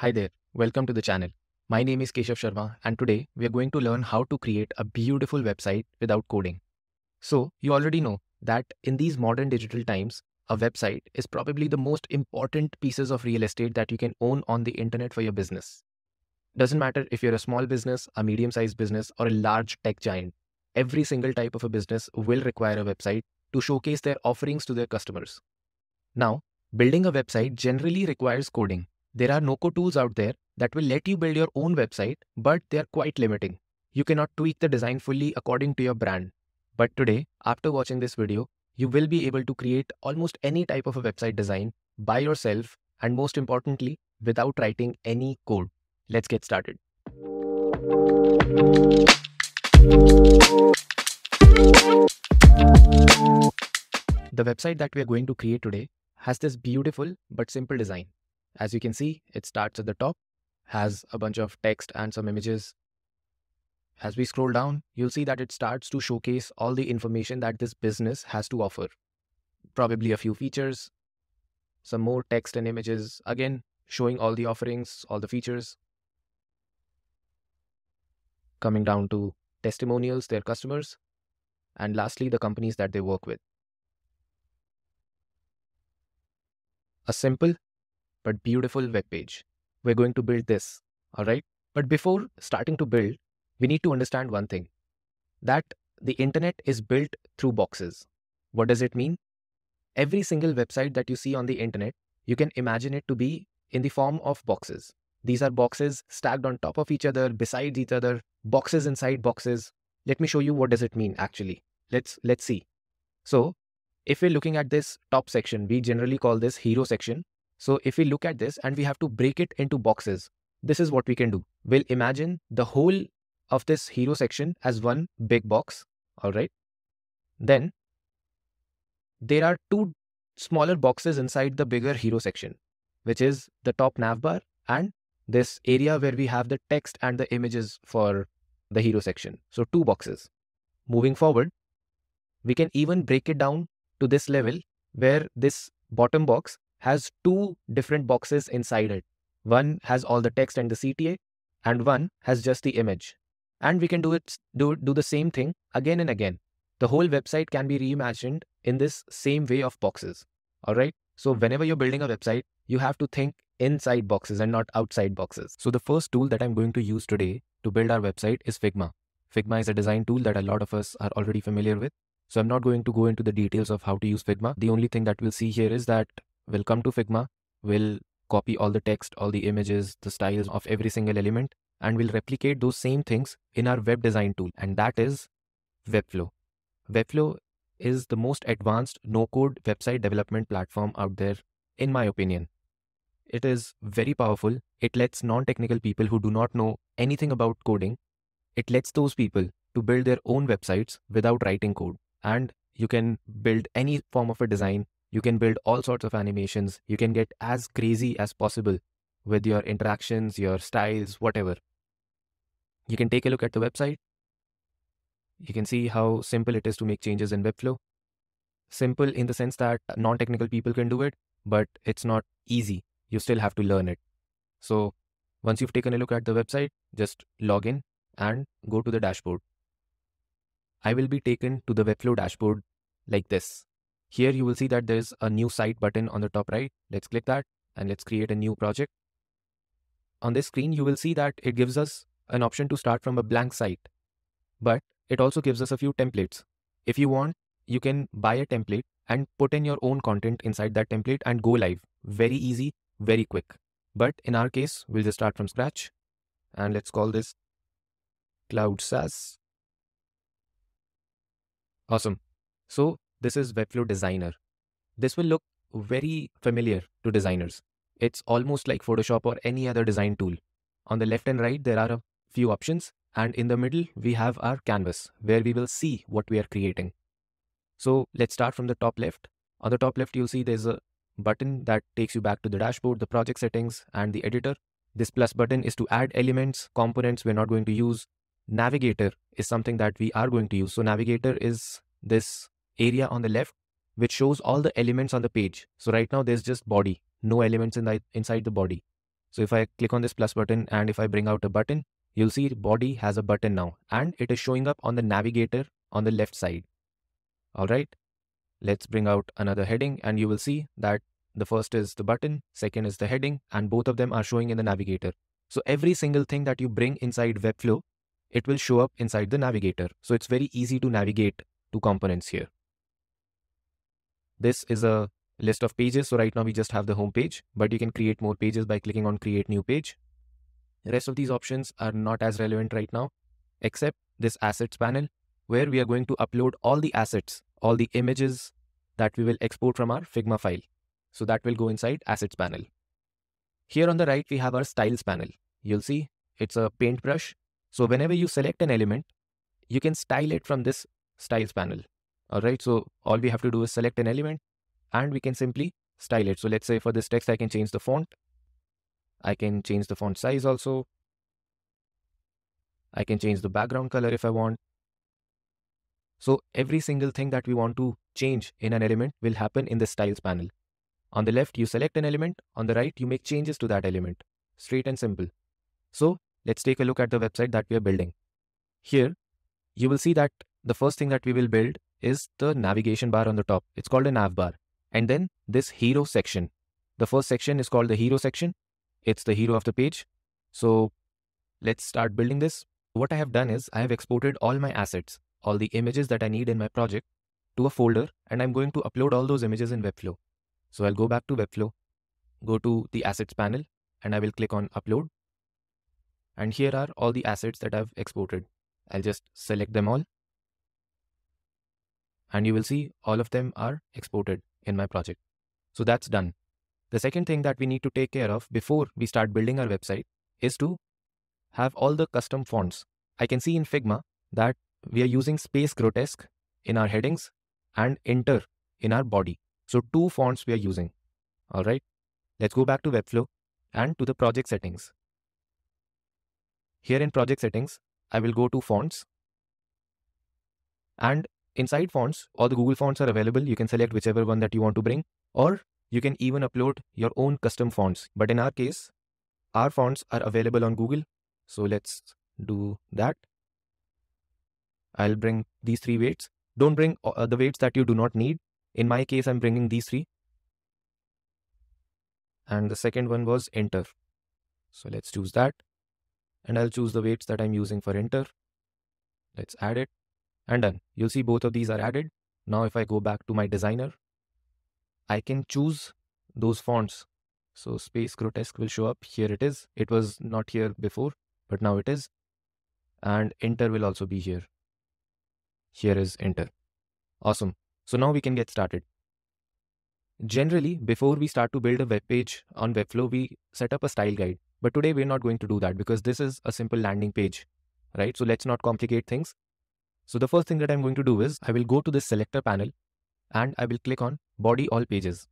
Hi there, welcome to the channel. My name is Keshav Sharma and today we are going to learn how to create a beautiful website without coding. So you already know that in these modern digital times, a website is probably the most important pieces of real estate that you can own on the internet for your business. Doesn't matter if you're a small business, a medium-sized business or a large tech giant. Every single type of a business will require a website to showcase their offerings to their customers. Now, building a website generally requires coding. There are no-code tools out there that will let you build your own website, but they are quite limiting. You cannot tweak the design fully according to your brand. But today, after watching this video, you will be able to create almost any type of a website design by yourself and most importantly, without writing any code. Let's get started. The website that we are going to create today has this beautiful but simple design. As you can see, it starts at the top, has a bunch of text and some images. As we scroll down, you'll see that it starts to showcase all the information that this business has to offer. Probably a few features, some more text and images, again, showing all the offerings, all the features. Coming down to testimonials, their customers, and lastly, the companies that they work with. A simple but beautiful web page. We're going to build this, all right? But before starting to build, we need to understand one thing, that the internet is built through boxes. What does it mean? Every single website that you see on the internet, you can imagine it to be in the form of boxes. These are boxes stacked on top of each other, besides each other, boxes inside boxes. Let me show you what does it mean actually. Let's see. So if we're looking at this top section, we generally call this hero section. So if we look at this and we have to break it into boxes, this is what we can do. We'll imagine the whole of this hero section as one big box, all right? Then there are two smaller boxes inside the bigger hero section, which is the top navbar and this area where we have the text and the images for the hero section. So two boxes. Moving forward, we can even break it down to this level where this bottom box has two different boxes inside it. One has all the text and the CTA and one has just the image. And we can do the same thing again and again. The whole website can be reimagined in this same way of boxes. All right. So whenever you're building a website, you have to think inside boxes and not outside boxes. So the first tool that I'm going to use today to build our website is Figma. Figma is a design tool that a lot of us are already familiar with. So I'm not going to go into the details of how to use Figma. The only thing that we'll see here is that we'll come to Figma, we'll copy all the text, all the images, the styles of every single element, and we'll replicate those same things in our web design tool, and that is Webflow. Webflow is the most advanced no-code website development platform out there, in my opinion. It is very powerful. It lets non-technical people who do not know anything about coding, it lets those people to build their own websites without writing code. And you can build any form of a design. You can build all sorts of animations. You can get as crazy as possible with your interactions, your styles, whatever. You can take a look at the website. You can see how simple it is to make changes in Webflow. Simple in the sense that non-technical people can do it, but it's not easy. You still have to learn it. So once you've taken a look at the website, just log in and go to the dashboard. I will be taken to the Webflow dashboard like this. Here you will see that there's a new site button on the top right. Let's click that and let's create a new project. On this screen, you will see that it gives us an option to start from a blank site, but it also gives us a few templates. If you want, you can buy a template and put in your own content inside that template and go live. Very easy, very quick. But in our case, we'll just start from scratch and let's call this Cloud SaaS. Awesome. So this is Webflow Designer. This will look very familiar to designers. It's almost like Photoshop or any other design tool. On the left and right, there are a few options. And in the middle, we have our canvas where we will see what we are creating. So let's start from the top left. On the top left, you'll see there's a button that takes you back to the dashboard, the project settings, and the editor. This plus button is to add elements, components we're not going to use. Navigator is something that we are going to use. So navigator is this area on the left, which shows all the elements on the page. So right now there's just body, no elements inside the body. So if I click on this plus button and if I bring out a button, you'll see body has a button now and it is showing up on the navigator on the left side. All right, let's bring out another heading and you will see that the first is the button, second is the heading, and both of them are showing in the navigator. So every single thing that you bring inside Webflow, it will show up inside the navigator. So it's very easy to navigate to components here. This is a list of pages. So right now we just have the home page, but you can create more pages by clicking on create new page. The rest of these options are not as relevant right now, except this assets panel, where we are going to upload all the assets, all the images that we will export from our Figma file. So that will go inside assets panel. Here on the right, we have our styles panel. You'll see it's a paintbrush. So whenever you select an element, you can style it from this styles panel. All right, so all we have to do is select an element and we can simply style it. So let's say for this text, I can change the font. I can change the font size also. I can change the background color if I want. So every single thing that we want to change in an element will happen in the styles panel. On the left, you select an element. On the right, you make changes to that element. Straight and simple. So let's take a look at the website that we are building. Here, you will see that the first thing that we will build is the navigation bar on the top. It's called a Navbar. And then this hero section. The first section is called the hero section. It's the hero of the page. So let's start building this. What I have done is I have exported all my assets, all the images that I need in my project to a folder, and I'm going to upload all those images in Webflow. So I'll go back to Webflow, go to the assets panel, and I will click on upload. And here are all the assets that I've exported. I'll just select them all. And you will see all of them are exported in my project. So that's done. The second thing that we need to take care of before we start building our website is to have all the custom fonts. I can see in Figma that we are using Space Grotesque in our headings and Enter in our body. So two fonts we are using. All right, let's go back to Webflow and to the project settings. Here in project settings, I will go to fonts, and inside fonts, all the Google fonts are available. You can select whichever one that you want to bring, or you can even upload your own custom fonts. But in our case, our fonts are available on Google. So let's do that. I'll bring these three weights. Don't bring the weights that you do not need. In my case, I'm bringing these three. And the second one was Enter. So let's choose that. And I'll choose the weights that I'm using for Enter. Let's add it. And done. You'll see both of these are added. Now if I go back to my designer, I can choose those fonts. So Space Grotesque will show up. Here it is. It was not here before, but now it is. And Enter will also be here. Here is Enter. Awesome. So now we can get started. Generally, before we start to build a web page on Webflow, we set up a style guide. But today we're not going to do that because this is a simple landing page, right? So let's not complicate things. So the first thing that I'm going to do is I will go to this selector panel and I will click on body all pages.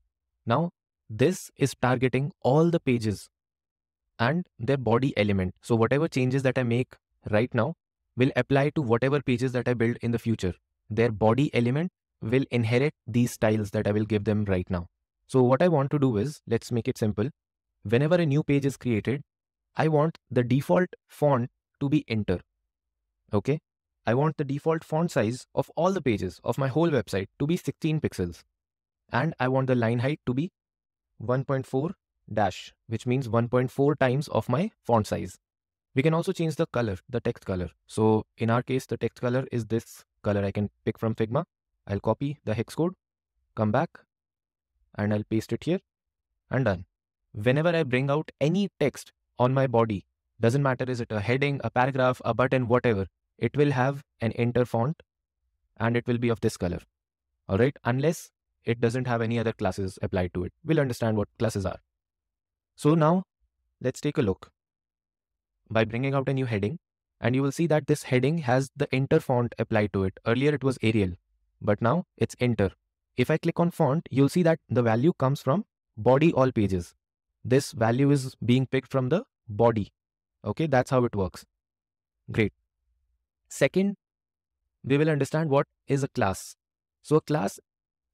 Now this is targeting all the pages and their body element. So whatever changes that I make right now will apply to whatever pages that I build in the future. Their body element will inherit these styles that I will give them right now. So what I want to do is, let's make it simple. Whenever a new page is created, I want the default font to be Enter. Okay. I want the default font size of all the pages of my whole website to be 16 pixels. And I want the line height to be 1.4 dash, which means 1.4 times of my font size. We can also change the color, the text color. So in our case, the text color is this color I can pick from Figma. I'll copy the hex code, come back, and I'll paste it here, and done. Whenever I bring out any text on my body, doesn't matter is it a heading, a paragraph, a button, whatever, it will have an Enter font and it will be of this color. All right, unless it doesn't have any other classes applied to it. We'll understand what classes are. So now let's take a look by bringing out a new heading, and you will see that this heading has the Enter font applied to it. Earlier it was Arial, but now it's Enter. If I click on font, you'll see that the value comes from body all pages. This value is being picked from the body. Okay, that's how it works. Great. Second, we will understand what is a class. So a class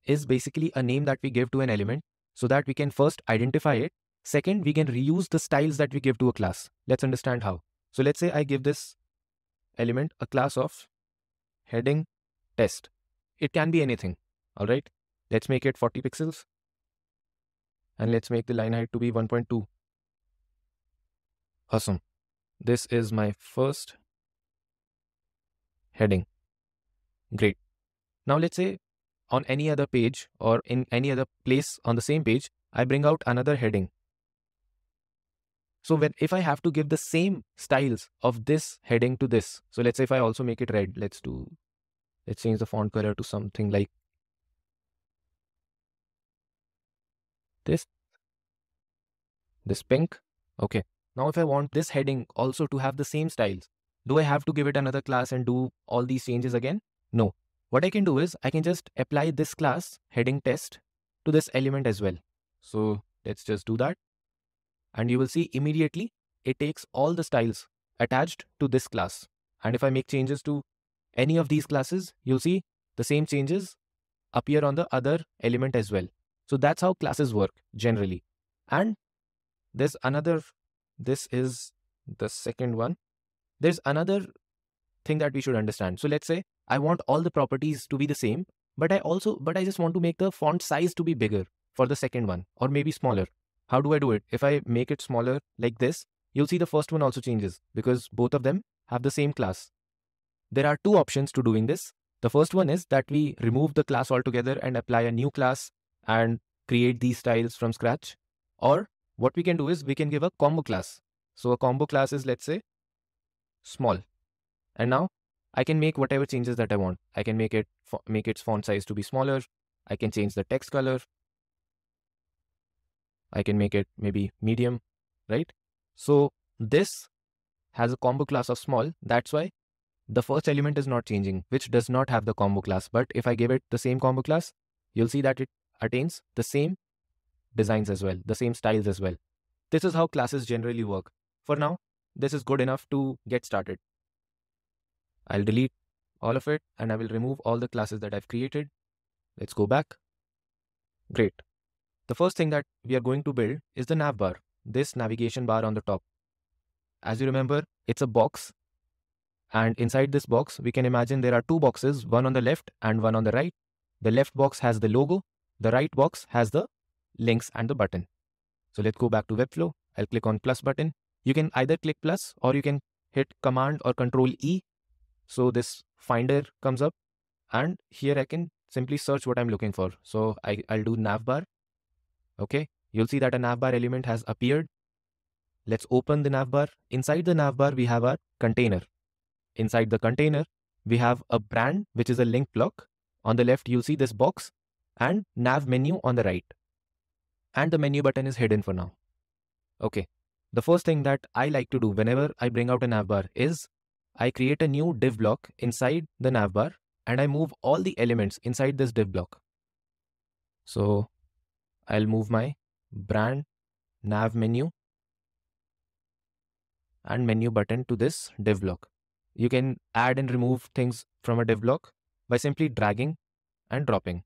is basically a name that we give to an element so that we can first identify it. Second, we can reuse the styles that we give to a class. Let's understand how. So let's say I give this element a class of heading test. It can be anything. All right. Let's make it 40 pixels. And let's make the line height to be 1.2. Awesome. This is my first heading. Great. Now let's say on any other page or in any other place on the same page, I bring out another heading. So if I have to give the same styles of this heading to this, so let's say if I also make it red, let's change the font color to something like this pink. Okay. Now if I want this heading also to have the same styles, do I have to give it another class and do all these changes again? No. What I can do is I can just apply this class heading test to this element as well. So let's just do that. And you will see immediately it takes all the styles attached to this class. And if I make changes to any of these classes, you'll see the same changes appear on the other element as well. So that's how classes work generally. And there's another, this is the second one. There's another thing that we should understand. So let's say I want all the properties to be the same, but I just want to make the font size to be bigger for the second one, or maybe smaller. How do I do it? If I make it smaller like this, you'll see the first one also changes because both of them have the same class. There are two options to doing this. The first one is that we remove the class altogether and apply a new class and create these styles from scratch. Or what we can do is we can give a combo class. So a combo class is, let's say, small. And now I can make whatever changes that I want. I can make its font size to be smaller. I can change the text color. I can make it maybe medium, right? So this has a combo class of small. That's why the first element is not changing, which does not have the combo class. But if I give it the same combo class, you'll see that it attains the same designs as well, the same styles as well. This is how classes generally work. For now, this is good enough to get started. I'll delete all of it and I will remove all the classes that I've created. Let's go back. Great. The first thing that we are going to build is the Navbar, this navigation bar on the top. As you remember, it's a box. And inside this box, we can imagine there are two boxes, one on the left and one on the right. The left box has the logo. The right box has the links and the button. So let's go back to Webflow. I'll click on plus button. You can either click plus or you can hit Command or Control E. So this finder comes up and here I can simply search what I'm looking for. So I'll do Navbar. Okay, you'll see that a Navbar element has appeared. Let's open the Navbar. Inside the Navbar, we have a container. Inside the container, we have a brand, which is a link block. On the left, you'll see this box and nav menu on the right. And the menu button is hidden for now. Okay, the first thing that I like to do whenever I bring out a Navbar is I create a new div block inside the Navbar and I move all the elements inside this div block. So I'll move my brand, nav menu and menu button to this div block. You can add and remove things from a div block by simply dragging and dropping.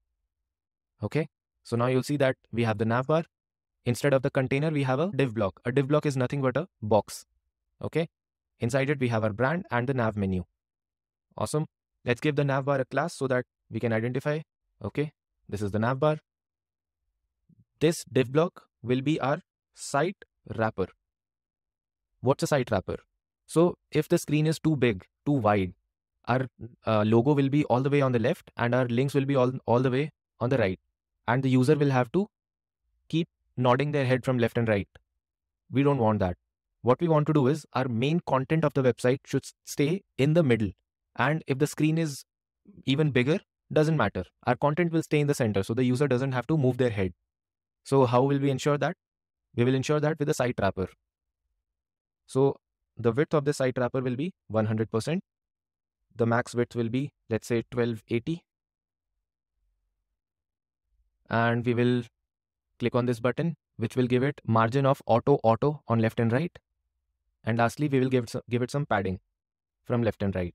Okay, so now you'll see that we have the Navbar. Instead of the container, we have a div block. A div block is nothing but a box. Okay, inside it, we have our brand and the nav menu. Awesome. Let's give the Navbar a class so that we can identify. Okay, this is the Navbar. This div block will be our site wrapper. What's a site wrapper? So if the screen is too big, too wide, our logo will be all the way on the left and our links will be all the way on the right. And the user will have to keep nodding their head from left and right. We don't want that. What we want to do is our main content of the website should stay in the middle. And if the screen is even bigger, doesn't matter. Our content will stay in the center so the user doesn't have to move their head. So how will we ensure that? We will ensure that with a site wrapper. So the width of the site wrapper will be 100%. The max width will be, let's say, 1280. And we will click on this button, which will give it margin of auto on left and right. And lastly, we will give it some padding from left and right.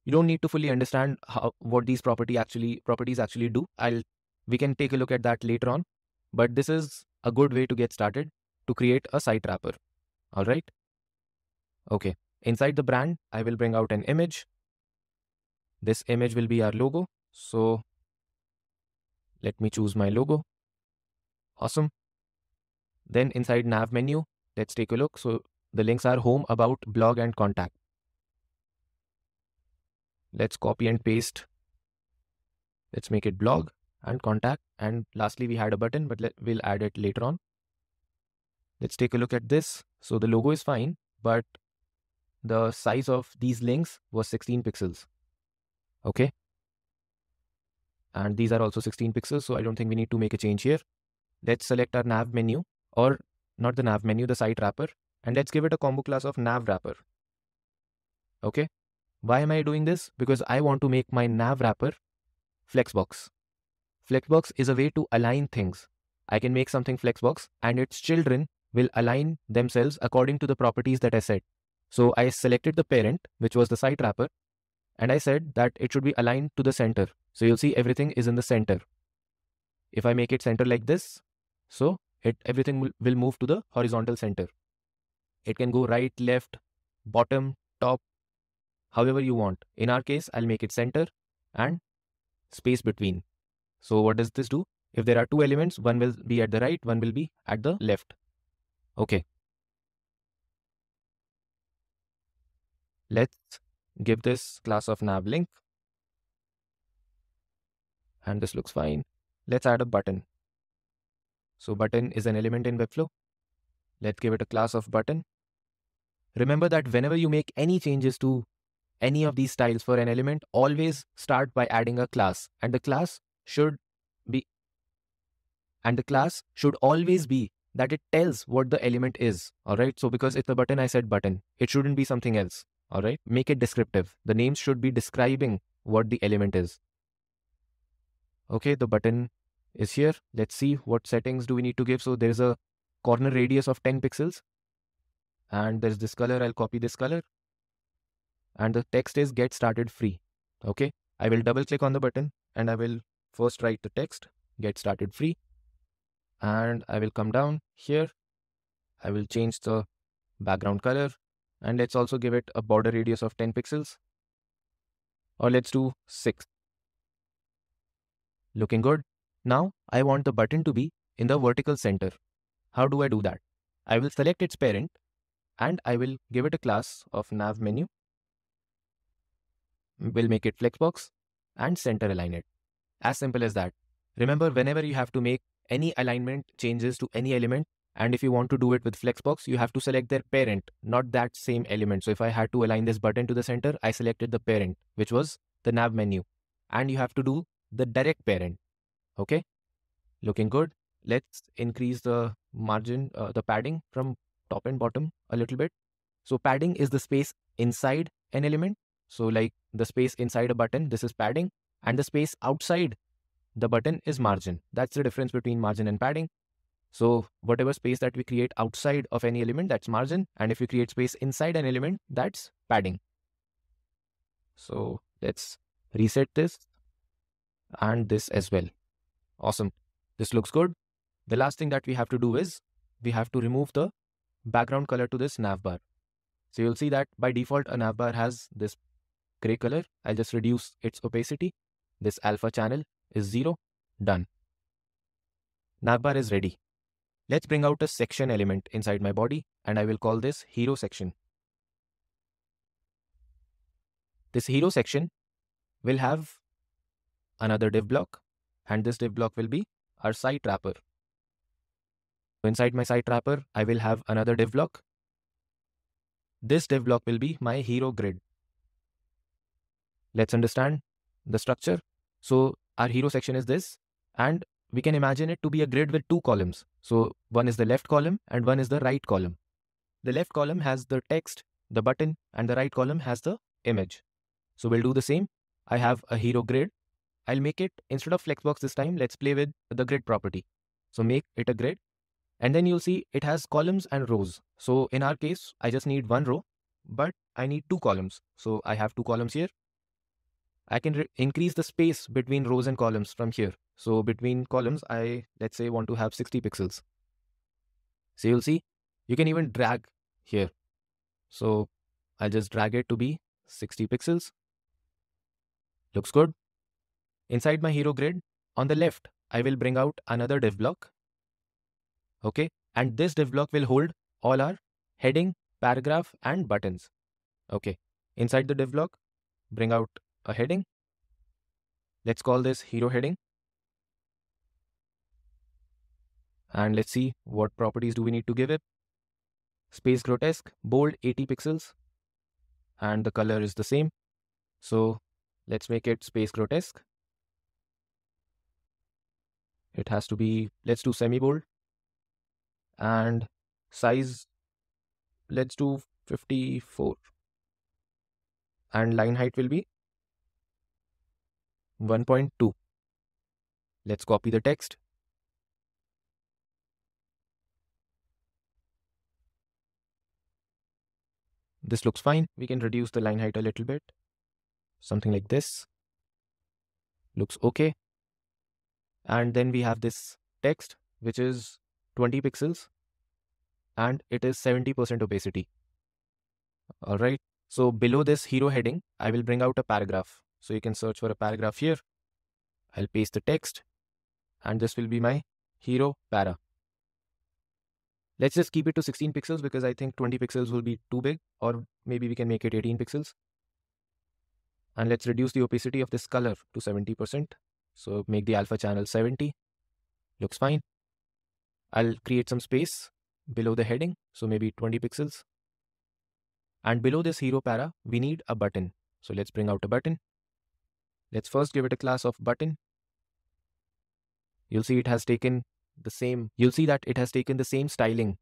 You don't need to fully understand what these properties actually do. We can take a look at that later on. But this is a good way to get started. to create a site wrapper. All right. Okay. Inside the brand, I will bring out an image. This image will be our logo. So let me choose my logo. Awesome. Then inside nav menu, let's take a look. So the links are home, about, blog, and contact. Let's copy and paste. Let's make it blog and contact. And lastly, we had a button, but we'll add it later on. Let's take a look at this. So the logo is fine, but the size of these links was 16 pixels. Okay. And these are also 16 pixels. So I don't think we need to make a change here. Let's select our nav menu, or not the nav menu, the site wrapper. And let's give it a combo class of nav wrapper. Okay. Why am I doing this? Because I want to make my nav wrapper flexbox. Flexbox is a way to align things. I can make something flexbox and its children will align themselves according to the properties that I set. So I selected the parent, which was the site wrapper, and I said that it should be aligned to the center. So you'll see everything is in the center. If I make it center like this, so everything will move to the horizontal center. It can go right, left, bottom, top, however you want. In our case, I'll make it center and space between. So what does this do? If there are two elements, one will be at the right, one will be at the left. Okay. Let's give this class of nav link. And this looks fine. Let's add a button. So button is an element in Webflow. Let's give it a class of button. Remember that whenever you make any changes to any of these styles for an element, always start by adding a class, and the class should always be that it tells what the element is. All right. So because it's a button, I said button. It shouldn't be something else. All right. Make it descriptive. The names should be describing what the element is. Okay. The button is here. Let's see what settings do we need to give. So there's a corner radius of 10 pixels. And there's this color. I'll copy this color. And the text is get started free. Okay. I will double click on the button and I will first write the text, get started free. And I will come down here. I will change the background color, and let's also give it a border radius of 10 pixels, or let's do 6. Looking good. Now I want the button to be in the vertical center. How do I do that? I will select its parent and I will give it a class of nav menu. We'll make it flexbox and center align it. As simple as that. Remember, whenever you have to make any alignment changes to any element, and if you want to do it with flexbox, you have to select their parent, not that same element. So if I had to align this button to the center, I selected the parent, which was the nav menu, and you have to do the direct parent. Okay. Looking good. Let's increase the margin, the padding from top and bottom a little bit. So padding is the space inside an element. So like the space inside a button, this is padding, and the space outside the button is margin. That's the difference between margin and padding. So whatever space that we create outside of any element, that's margin. And if we create space inside an element, that's padding. So let's reset this and this as well. Awesome. This looks good. The last thing that we have to do is we have to remove the background color to this navbar. So you'll see that by default, a navbar has this gray color. I'll just reduce its opacity. This alpha channel is 0. Done. Navbar is ready. Let's bring out a section element inside my body, and I will call this hero section. This hero section will have another div block, and this div block will be our site wrapper. So inside my site wrapper, I will have another div block. This div block will be my hero grid. Let's understand the structure. So our hero section is this, and we can imagine it to be a grid with 2 columns. So one is the left column and one is the right column. The left column has the text, the button, and the right column has the image. So we'll do the same. I have a hero grid. I'll make it, instead of flexbox this time, let's play with the grid property. So make it a grid, and then you'll see it has columns and rows. So in our case, I just need 1 row, but I need 2 columns. So I have 2 columns here. I can increase the space between rows and columns from here. So between columns, let's say want to have 60 pixels. So you'll see, you can even drag here. So I'll just drag it to be 60 pixels. Looks good. Inside my hero grid, on the left, I will bring out another div block. Okay. And this div block will hold all our heading, paragraph, and buttons. Okay. Inside the div block, bring out a heading. Let's call this hero heading. And let's see what properties do we need to give it. Space grotesque, bold 80 pixels. And the color is the same. So let's make it space grotesque. It has to be, let's do semi-bold. And size, let's do 54. And line height will be 1.2. Let's copy the text. This looks fine. We can reduce the line height a little bit. Something like this. Looks okay. And then we have this text, which is 20 pixels. And it is 70% opacity. All right. So below this hero heading, I will bring out a paragraph. So you can search for a paragraph here. I'll paste the text. And this will be my hero para. Let's just keep it to 16 pixels because I think 20 pixels will be too big, or maybe we can make it 18 pixels. And let's reduce the opacity of this color to 70%. So make the alpha channel 70. Looks fine. I'll create some space below the heading, so maybe 20 pixels. And below this hero para, we need a button. So let's bring out a button. Let's first give it a class of button. You'll see it has taken the same, styling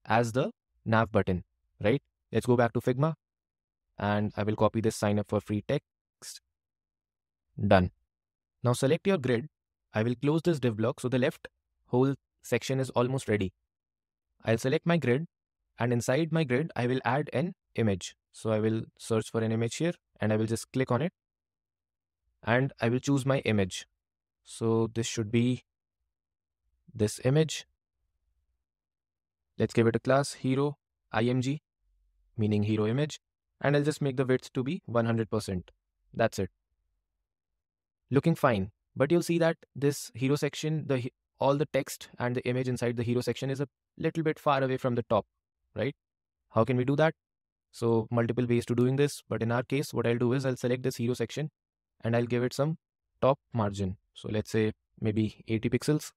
as the nav button, right? Let's go back to Figma and I will copy this sign up for free text. Done. Now select your grid. I will close this div block so the left whole section is almost ready. I'll select my grid and inside my grid, I will add an image. So I will search for an image here and I will just click on it and I will choose my image. So this should be this image. Let's give it a class hero img, meaning hero image, and I'll just make the width to be 100%. That's it. Looking fine, but you'll see that this hero section, all the text and the image inside the hero section is a little bit far away from the top, right? How can we do that? So multiple ways to doing this, but in our case, what I'll do is I'll select this hero section and I'll give it some top margin. So let's say maybe 80 pixels.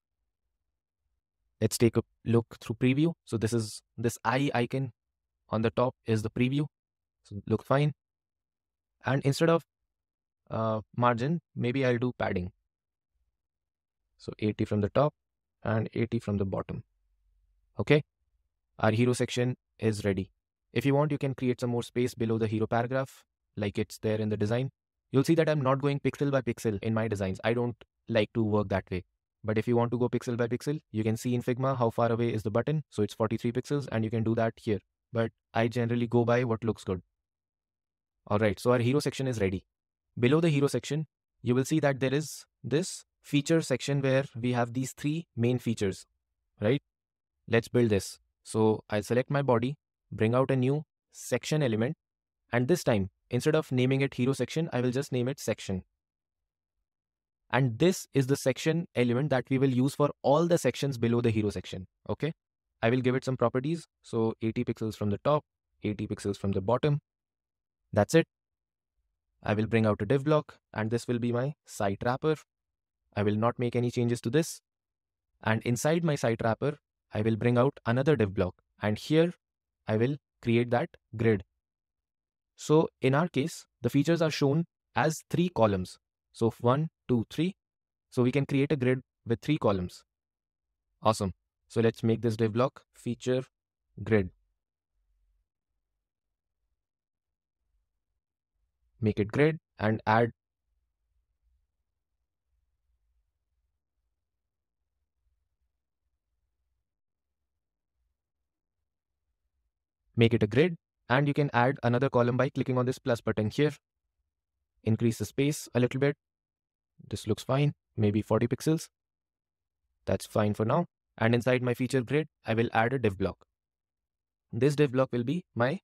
Let's take a look through preview. So this eye icon on the top is the preview. So look fine. And instead of margin, maybe I'll do padding. So 80 from the top and 80 from the bottom. Okay. Our hero section is ready. If you want, you can create some more space below the hero paragraph, like it's there in the design. You'll see that I'm not going pixel by pixel in my designs. I don't like to work that way. But if you want to go pixel by pixel, you can see in Figma how far away is the button. So it's 43 pixels and you can do that here. But I generally go by what looks good. All right, so our hero section is ready. Below the hero section, you will see that there is this feature section where we have these three main features, right? Let's build this. So I'll select my body, bring out a new section element. And this time, instead of naming it hero section, I will just name it section. And this is the section element that we will use for all the sections below the hero section. Okay. I will give it some properties. So 80 pixels from the top, 80 pixels from the bottom. That's it. I will bring out a div block and this will be my site wrapper. I will not make any changes to this. And inside my site wrapper, I will bring out another div block. And here I will create that grid. So in our case, the features are shown as 3 columns. So 1, 2, 3. So we can create a grid with 3 columns. Awesome. So let's make this div block feature grid. Make it grid and add make it a grid and you can add another column by clicking on this plus button here. Increase the space a little bit. This looks fine, maybe 40 pixels. That's fine for now. And inside my feature grid, I will add a div block. This div block will be my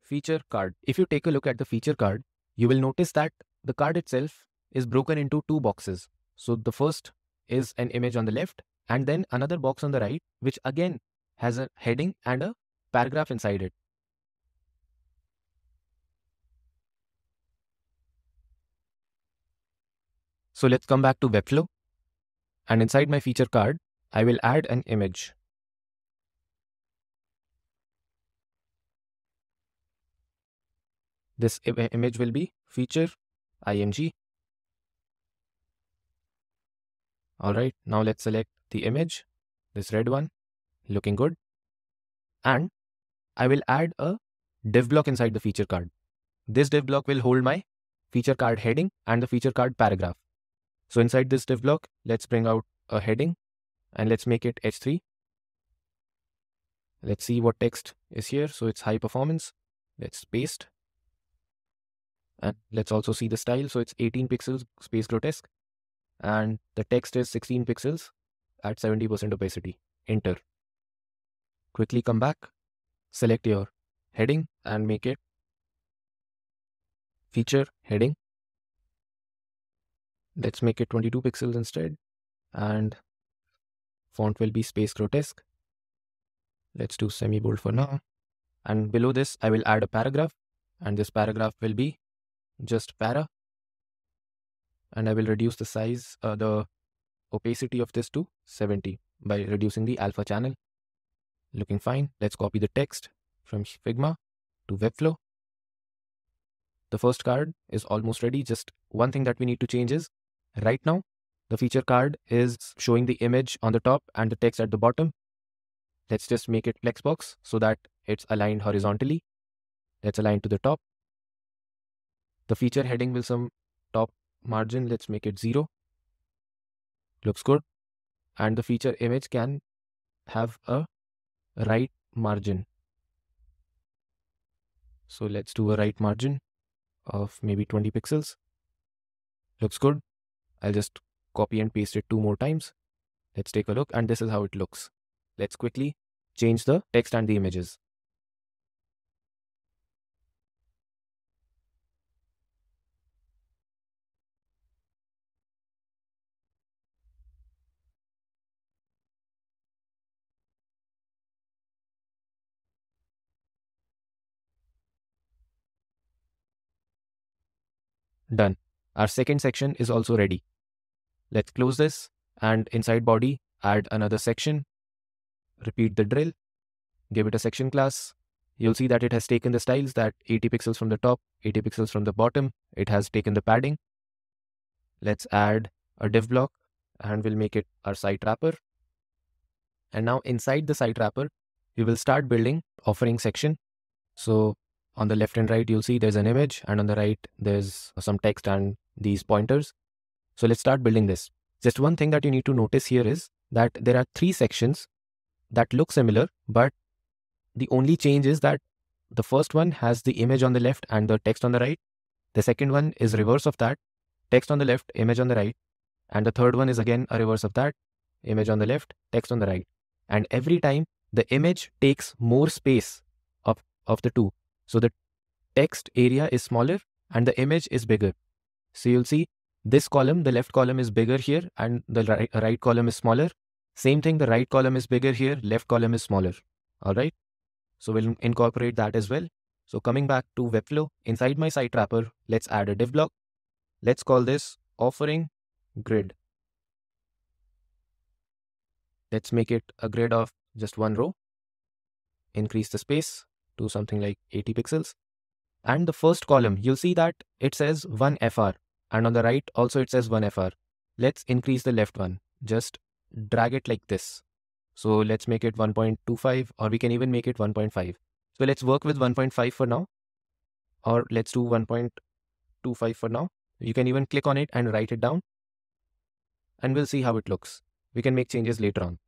feature card. If you take a look at the feature card, you will notice that the card itself is broken into two boxes. So the first is an image on the left, and then another box on the right, which again has a heading and a paragraph inside it. So let's come back to Webflow, and inside my feature card, I will add an image. This image will be feature img. All right, now let's select the image, this red one, looking good. And I will add a div block inside the feature card. This div block will hold my feature card heading and the feature card paragraph. So inside this div block, let's bring out a heading and let's make it h3. Let's see what text is here. So it's high performance. Let's paste. And let's also see the style. So it's 18 pixels space grotesque. And the text is 16 pixels at 70% opacity. Enter. Quickly come back. Select your heading and make it feature heading. Let's make it 22 pixels instead. And font will be space grotesque. Let's do semi-bold for now. And below this, I will add a paragraph. And this paragraph will be just para. And I will reduce the size, the opacity of this to 70 by reducing the alpha channel. Looking fine. Let's copy the text from Figma to Webflow. The first card is almost ready. Just one thing that we need to change is right now, the feature card is showing the image on the top and the text at the bottom. Let's just make it flexbox so that it's aligned horizontally. Let's align to the top. The feature heading will some top margin. Let's make it 0. Looks good. And the feature image can have a right margin. So let's do a right margin of maybe 20 pixels. Looks good. I'll just copy and paste it 2 more times. Let's take a look, and this is how it looks. Let's quickly change the text and the images. Done. Our second section is also ready. Let's close this, and inside body, add another section. Repeat the drill. Give it a section class. You'll see that it has taken the styles, that 80 pixels from the top, 80 pixels from the bottom. It has taken the padding. Let's add a div block and we'll make it our site wrapper. And now inside the site wrapper, we will start building offering section. So on the left and right, you'll see there's an image, and on the right, there's some text and these pointers. So let's start building this. Just one thing that you need to notice here is that there are 3 sections that look similar, but the only change is that the first one has the image on the left and the text on the right. The second one is reverse of that, text on the left, image on the right. And the third one is again a reverse of that, image on the left, text on the right. And every time the image takes more space of the two. So the text area is smaller and the image is bigger. So you'll see this column, the left column is bigger here and the right column is smaller. Same thing, the right column is bigger here, left column is smaller. All right. So we'll incorporate that as well. So coming back to Webflow, inside my site wrapper, let's add a div block. Let's call this offering grid. Let's make it a grid of just 1 row. Increase the space to something like 80 pixels. And the first column, you'll see that it says 1FR. And on the right also it says 1FR. Let's increase the left one. Just drag it like this. So let's make it 1.25, or we can even make it 1.5. So let's work with 1.5 for now. Or let's do 1.25 for now. You can even click on it and write it down. And we'll see how it looks. We can make changes later on.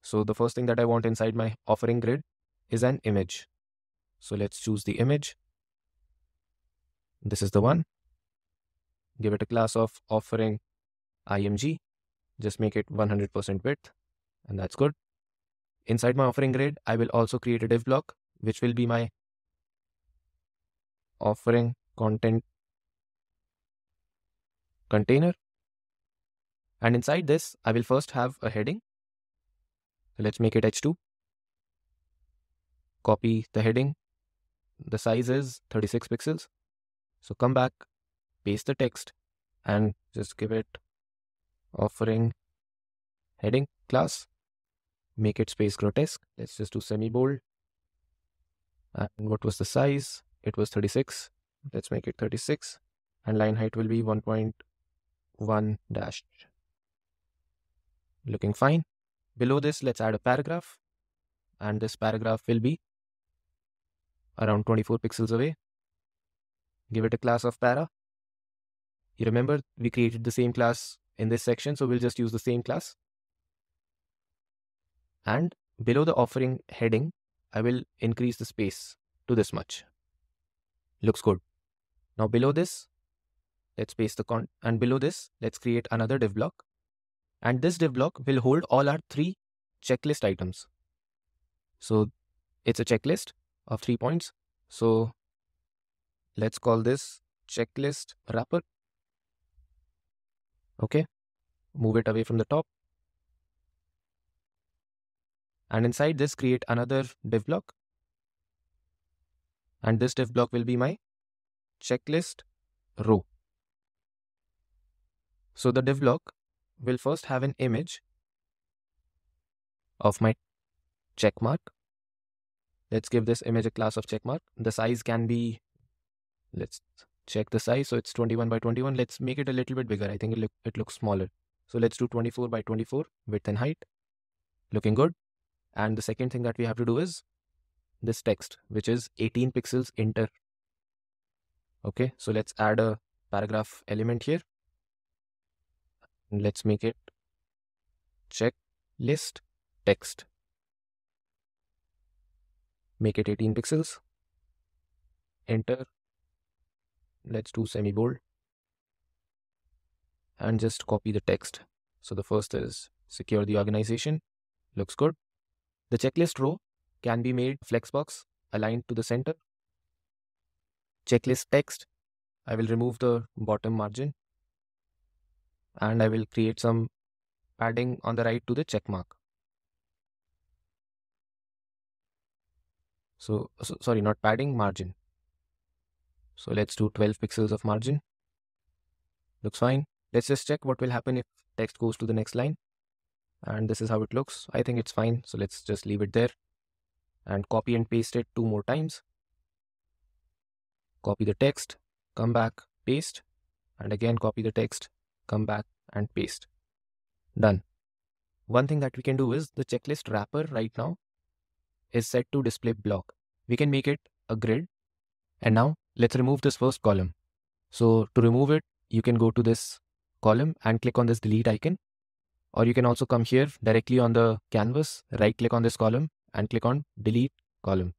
So the first thing that I want inside my offering grid is an image. So let's choose the image. This is the one. Give it a class of offering img. Just make it 100% width. and that's good. Inside my offering grid, I will also create a div block, which will be my offering content container. And inside this, I will first have a heading. So let's make it h2. Copy the heading. The size is 36 pixels. So come back, paste the text, and just give it offering heading class. Make it space grotesque. Let's just do semi-bold. And what was the size? It was 36. Let's make it 36. And line height will be 1.1 dash. Looking fine. Below this, let's add a paragraph. And this paragraph will be around 24 pixels away. Give it a class of para. You remember we created the same class in this section, so we'll just use the same class. And below the offering heading, I will increase the space to this much. Looks good. Now below this, let's paste the and below this, let's create another div block. And this div block will hold all our 3 checklist items. So it's a checklist of 3 points. So let's call this checklist wrapper. Okay. Move it away from the top. And inside this, create another div block. And this div block will be my checklist row. So the div block will first have an image of my checkmark. Let's give this image a class of checkmark. The size can be, let's check the size. So it's 21 by 21. Let's make it a little bit bigger. I think it looks smaller. So let's do 24 by 24 width and height. Looking good. And the second thing that we have to do is this text, which is 18 pixels enter. Okay, so let's add a paragraph element here. And let's make it checklist text. Make it 18 pixels. Enter. Let's do semi-bold. And just copy the text. So the first is secure the organization. Looks good. The checklist row can be made flexbox aligned to the center. Checklist text. I will remove the bottom margin. And I will create some padding on the right to the check mark. So sorry, not padding, margin. So let's do 12 pixels of margin. Looks fine. Let's just check what will happen if text goes to the next line. And this is how it looks. I think it's fine. So let's just leave it there and copy and paste it 2 more times. Copy the text, come back, paste, and again copy the text, come back and paste. Done. One thing that we can do is the checklist wrapper right now is set to display block. We can make it a grid. And now let's remove this first column. So to remove it, you can go to this column and click on this delete icon. Or you can also come here directly on the canvas, right click on this column and click on delete column.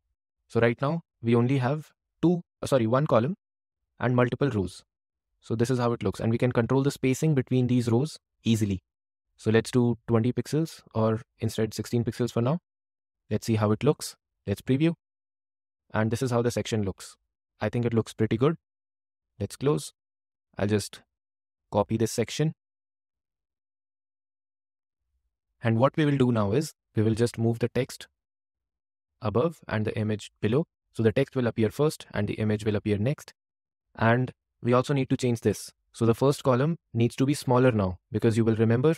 So right now we only have one column and multiple rows. So this is how it looks, and we can control the spacing between these rows easily. So let's do 20 pixels or instead 16 pixels for now. Let's see how it looks. Let's preview. And this is how the section looks. I think it looks pretty good. Let's close. I'll just copy this section. And what we will do now is we will just move the text above and the image below. So the text will appear first and the image will appear next. And we also need to change this. So the first column needs to be smaller now, because you will remember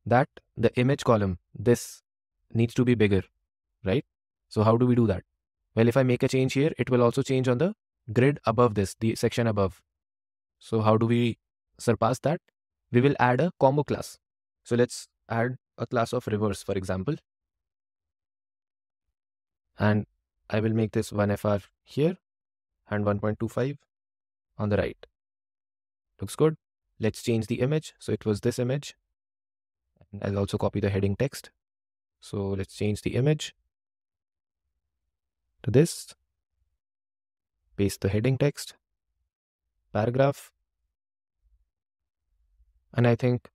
that the image column, this needs to be bigger, right? So how do we do that? Well, if I make a change here, it will also change on the grid above this, the section above. So how do we surpass that? We will add a combo class. So let's add a class of reverse, for example. And I will make this 1FR here and 1.25 on the right. Looks good. Let's change the image. So it was this image. And I'll also copy the heading text. So let's change the image to this. Paste the heading text, paragraph. And I think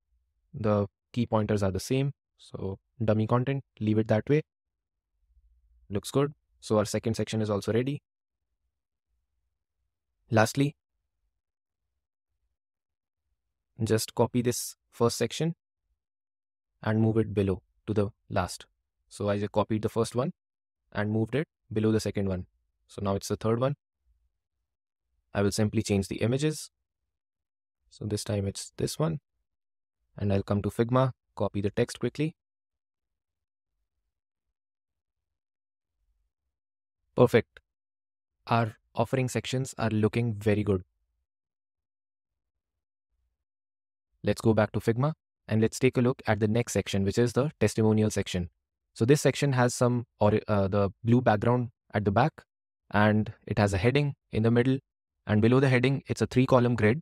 the key pointers are the same. So dummy content, leave it that way. Looks good. So our second section is also ready. Lastly, just copy this first section and move it below to the last. So I just copied the first one and moved it below the second one. So now it's the third one. I will simply change the images. So this time it's this one, and I'll come to Figma, copy the text quickly. Perfect. Our offering sections are looking very good. Let's go back to Figma and let's take a look at the next section, which is the testimonial section. So this section has the blue background at the back, and it has a heading in the middle, and below the heading, it's a 3-column grid.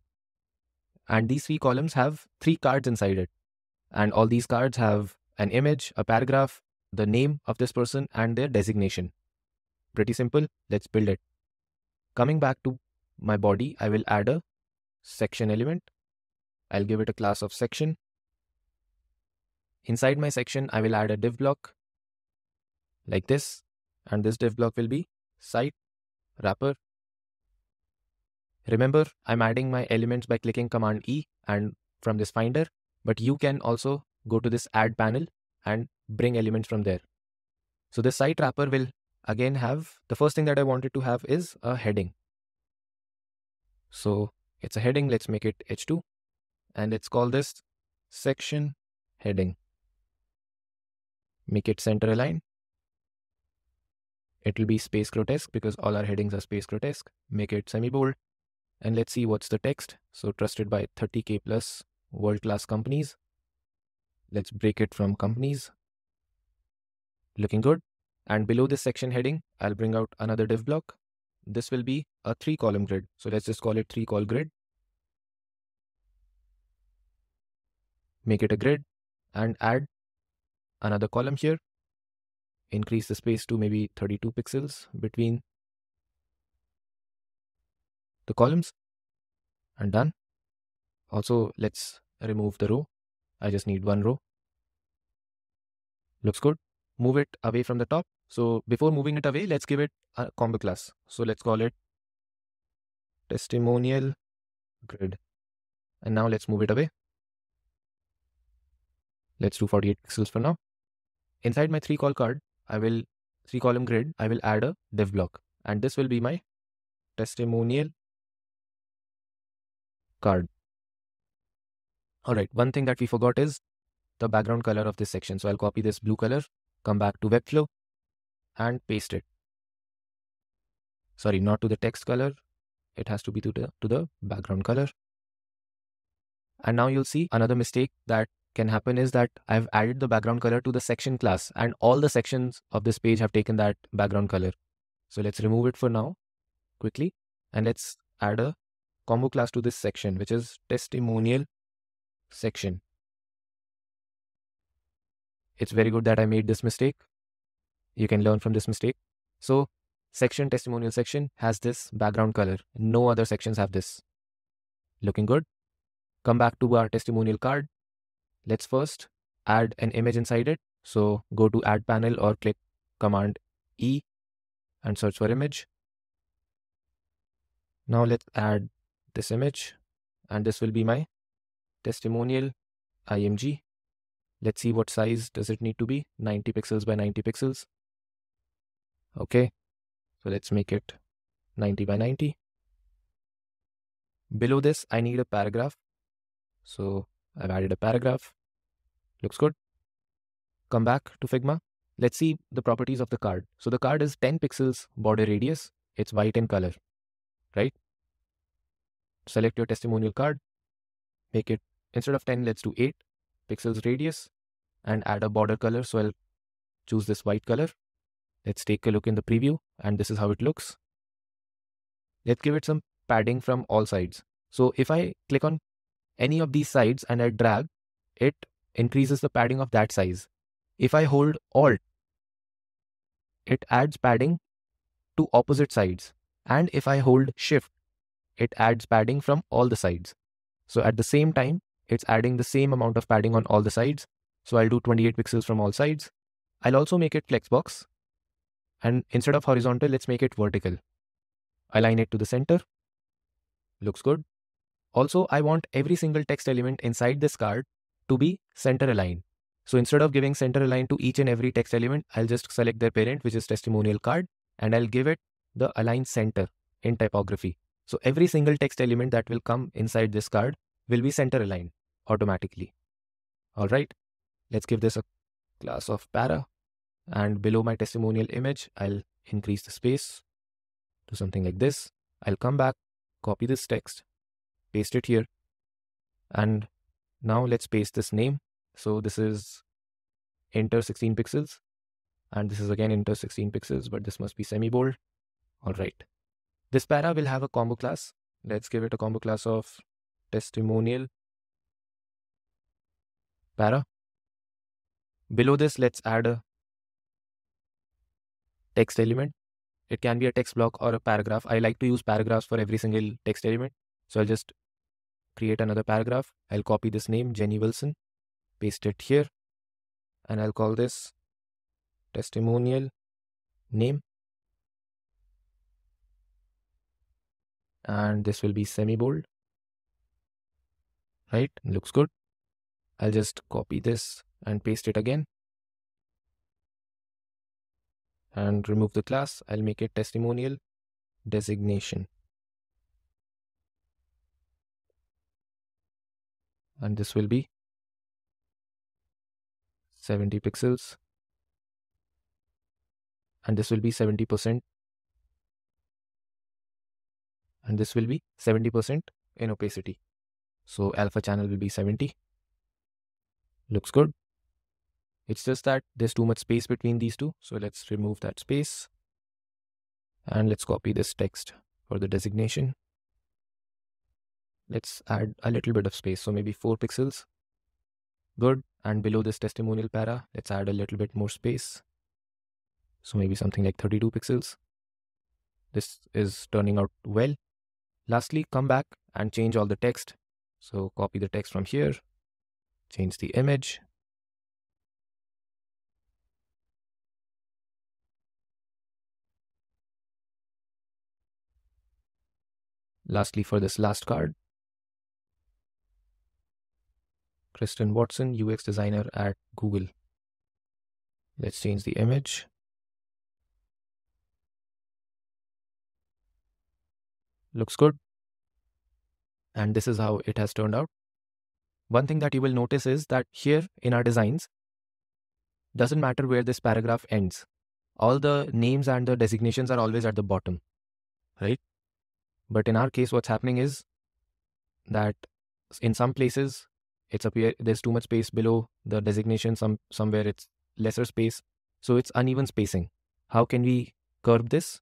And these 3 columns have 3 cards inside it. And all these cards have an image, a paragraph, the name of this person, and their designation. Pretty simple. Let's build it. Coming back to my body, I will add a section element. I'll give it a class of section. Inside my section, I will add a div block like this. And this div block will be site wrapper. Remember, I'm adding my elements by clicking Command E and from this finder, but you can also go to this add panel and bring elements from there. So the site wrapper will again have, the first thing that I wanted to have is a heading. So it's a heading, let's make it H2 and let's call this section heading. Make it center align. It will be space grotesque because all our headings are space grotesque. Make it semi-bold. And let's see what's the text. So trusted by 30K plus world-class companies. Let's break it from companies. Looking good. And below this section heading, I'll bring out another div block. This will be a 3-column grid. So let's just call it 3-col grid. Make it a grid and add another column here. Increase the space to maybe 32 pixels between the columns, and done. Also, let's remove the row. I just need 1 row. Looks good. Move it away from the top. So before moving it away, let's give it a combo class. So let's call it testimonial grid. And now let's move it away. Let's do 48 pixels for now. Inside my 3-column grid, I will add a div block. And this will be my testimonial card. All right, one thing that we forgot is the background color of this section. So I'll copy this blue color, come back to Webflow and paste it. Sorry, not to the text color. It has to be to the background color. And now you'll see another mistake that can happen is that I've added the background color to the section class and all the sections of this page have taken that background color. So let's remove it for now quickly. And let's add a combo class to this section, which is testimonial section. It's very good that I made this mistake. You can learn from this mistake. So section testimonial section has this background color. No other sections have this. Looking good. Come back to our testimonial card. Let's first add an image inside it. So go to add panel or click Command E and search for image. Now let's add this image and this will be my testimonial IMG. Let's see what size does it need to be. 90 pixels by 90 pixels. Okay, so let's make it 90 by 90. Below this, I need a paragraph. So I've added a paragraph. Looks good. Come back to Figma. Let's see the properties of the card. So the card is 10 pixels border radius. It's white in color, right? Select your testimonial card. Make it, instead of 10, let's do 8 pixels radius and add a border color. So I'll choose this white color. Let's take a look in the preview and this is how it looks. Let's give it some padding from all sides. So if I click on any of these sides and I drag, it increases the padding of that size. If I hold Alt, it adds padding to opposite sides. And if I hold Shift, it adds padding from all the sides. So at the same time, it's adding the same amount of padding on all the sides. So I'll do 28 pixels from all sides. I'll also make it flexbox. And instead of horizontal, let's make it vertical. Align it to the center. Looks good. Also, I want every single text element inside this card to be center aligned. So instead of giving center aligned to each and every text element, I'll just select their parent, which is testimonial card, and I'll give it the align center in typography. So every single text element that will come inside this card will be center aligned automatically. All right, let's give this a class of para, and below my testimonial image, I'll increase the space to something like this. I'll come back, copy this text, paste it here, and now let's paste this name. So this is enter 16 pixels, and this is again enter 16 pixels, but this must be semi-bold. All right. This para will have a combo class. Let's give it a combo class of testimonial para. Below this, let's add a text element. It can be a text block or a paragraph. I like to use paragraphs for every single text element. So I'll just create another paragraph. I'll copy this name, Jenny Wilson, paste it here, and I'll call this testimonial name. And this will be semi-bold, right? Looks good. I'll just copy this and paste it again and remove the class. I'll make it testimonial designation. And this will be 70 pixels. And this will be 70%. And this will be 70% in opacity. So alpha channel will be 70. Looks good. It's just that there's too much space between these two. So let's remove that space. And let's copy this text for the designation. Let's add a little bit of space. So maybe 4 pixels. Good. And below this testimonial para, let's add a little bit more space. So maybe something like 32 pixels. This is turning out well. Lastly, come back and change all the text. So copy the text from here, change the image. Lastly, for this last card, Kristen Watson, UX designer at Google. Let's change the image. Looks good. And this is how it has turned out. One thing that you will notice is that here in our designs, doesn't matter where this paragraph ends. All the names and the designations are always at the bottom, right? But in our case, what's happening is that in some places, there's too much space below the designation. Somewhere it's lesser space. So it's uneven spacing. How can we curb this?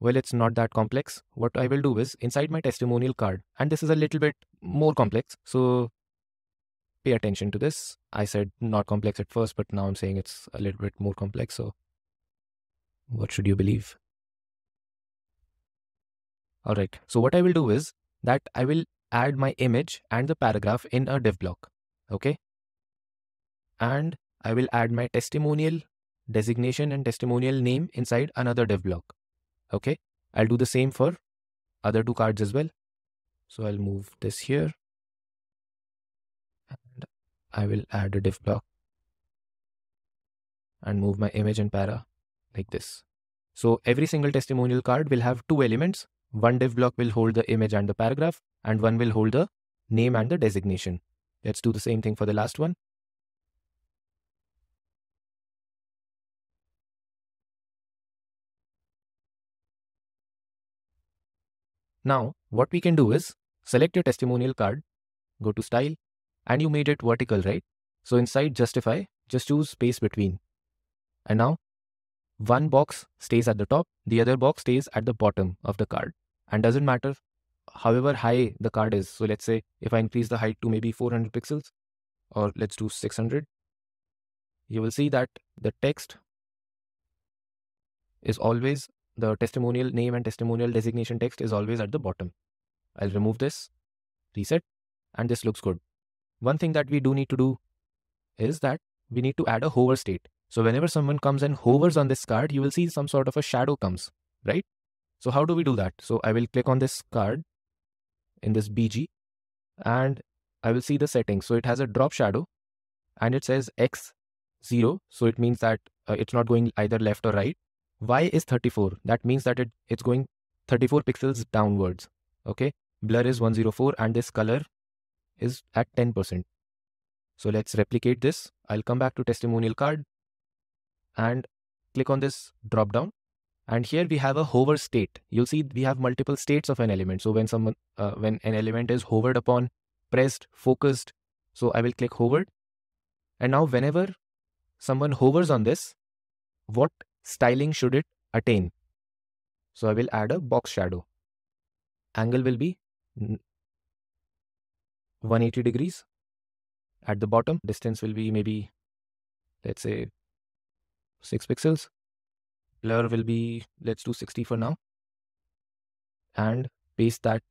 Well, it's not that complex. What I will do is inside my testimonial card, and this is a little bit more complex. So pay attention to this. I said not complex at first, but now I'm saying it's a little bit more complex. So what should you believe? All right. So what I will do is that I will add my image and the paragraph in a div block. Okay. And I will add my testimonial designation and testimonial name inside another div block. Okay. I'll do the same for other two cards as well. So I'll move this here and I will add a div block and move my image and para like this. So every single testimonial card will have two elements. One div block will hold the image and the paragraph, and one will hold the name and the designation. Let's do the same thing for the last one. Now, what we can do is select your testimonial card, go to style, and you made it vertical, right? So inside justify, just choose space between. And now one box stays at the top, the other box stays at the bottom of the card. And doesn't matter however high the card is. So let's say if I increase the height to maybe 400 pixels, or let's do 600, you will see that the text is always, the testimonial name and testimonial designation text is always at the bottom. I'll remove this, reset, and this looks good. One thing that we do need to do is that we need to add a hover state. So whenever someone comes and hovers on this card, you will see some sort of a shadow comes, right? So how do we do that? So I will click on this card in this BG and I will see the settings. So it has a drop shadow and it says X0. So it means that it's not going either left or right. Y is 34. That means that it's going 34 pixels downwards. Okay. Blur is 104 and this color is at 10%. So let's replicate this. I'll come back to testimonial card and click on this drop down. And here we have a hover state. You'll see we have multiple states of an element. So when when an element is hovered upon, pressed, focused, so I will click hovered. And now whenever someone hovers on this, what styling should it attain? So I will add a box shadow. Angle will be 180 degrees. At the bottom, distance will be maybe, let's say 6 pixels. Blur will be, let's do 60 for now. And paste that